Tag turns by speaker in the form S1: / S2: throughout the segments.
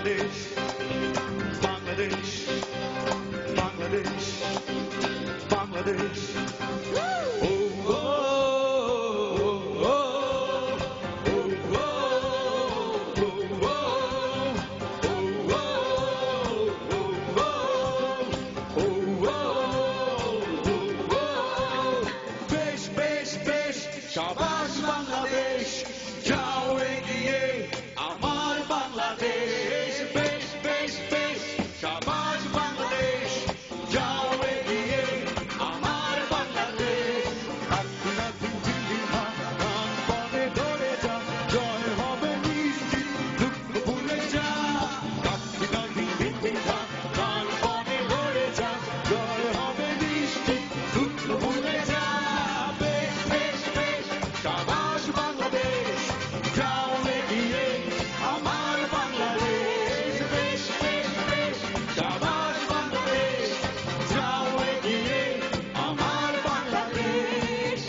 S1: Bangladesh, Bangladesh, Bangladesh, Bangladesh. Oh, oh, oh, oh, oh, oh, বেশ বেশ বেশ সাবাস বাংলাদেশ যাও এগিয়ে আমার বাংলাদেশ বেশ বেশ বেশ সাবাস বাংলাদেশ যাও এগিয়ে আমার বাংলাদেশ হাসিনা জিন্দিগা গান পরে ধরে যা জয় হবে নিশ্চিত দুঃখ ভুলে যা হাসিনা জিন্দিগা গান পরে ধরে যা জয় হবে নিশ্চিত দুঃখ ভুলে যা বেশ বেশ বেশ সাবাস বাংলাদেশ যাও এগিয়ে আমার বাংলাদেশ বেশ বেশ বেশ সাবাস বাংলাদেশ যাও এগিয়ে আমার বাংলাদেশ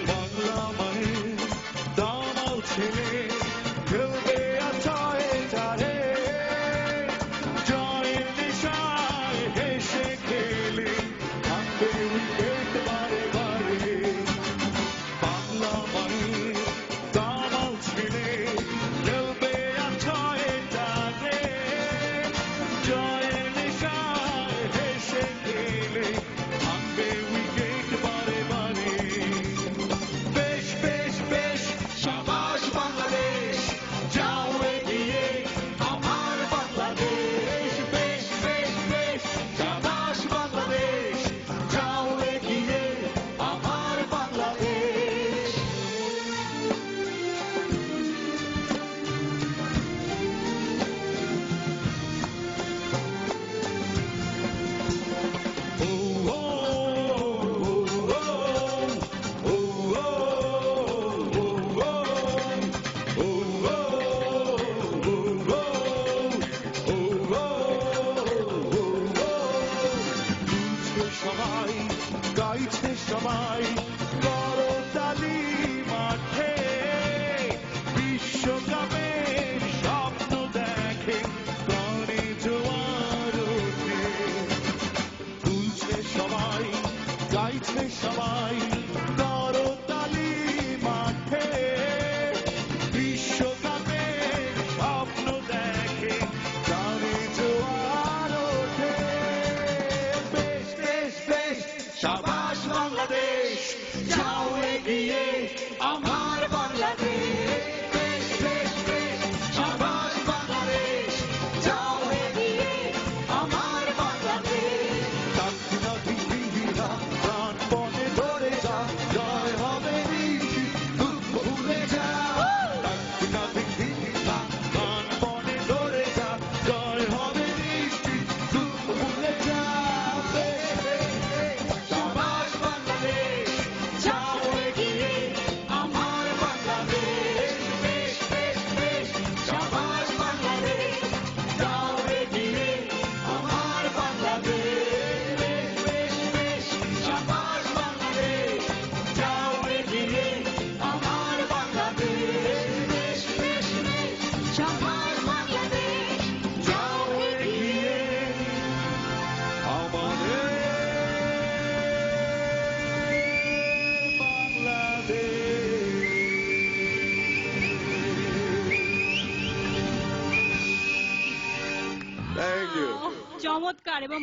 S1: বাংলা মায়ের দামাল ছেলে খেলবে আছায় চারে জয়ের নেশায় হেসে খেলে থাকবে উইকেট বারে বারে বাংলা মায়ের দামাল ছেলে খেলবে আছায় চারে জয়ের নেশায় হেসে খেলে থাকবে উইকেট বারে বারে বেশ বেশ বেশ সাবাস বাংলাদেশ যাও এগিয়ে আমার বাংলাদেশ বেশ বেশ বেশ সাবাস বাংলাদেশ যাও এগিয়ে আমার বাংলাদেশ সবাই গাইছে সবাই করতালি মাঠে বিশ্বকাপের স্বপ্ন দেখে প্রাণে জোয়ার ওঠে তুলছে সবাই গাইছে সবাই করতালি মাঠে বিশ্বকাপের স্বপ্ন দেখে প্রাণে জোয়ার ওঠে বেশ বেশ বেশ সাবাস বাংলাদেশ যাও এগিয়ে আমার বাংলাদেশ বেশ বেশ বেশ সাবাস বাংলাদেশ যাও এগিয়ে আমার বাংলাদেশ হাসিনা জিন্দিগা গান পরে ধরে যা জয় হবে নিশ্চিত দুঃখ ভুলে যা হাসিনা জিন্দিগা গান পরে ধরে যা জয় হবে নিশ্চিত দুঃখ ভুলে যা বেশ বেশ বেশ সাবাস বাংলাদেশ যাও এগিয়ে আমার বাংলাদেশ বেশ বেশ বেশ সাবাস বাংলাদেশ যাও এগিয়ে আমার বাংলাদেশ বেশ বেশ বেশ সাবাস বাংলাদেশ যাও এগিয়ে আমার বাংলাদেশ বেশ বেশ বেশ সাবাস বাংলাদেশ যাও এগিয়ে আমাদের বাংলাদেশ। Thank you.
S2: চমৎকার এবং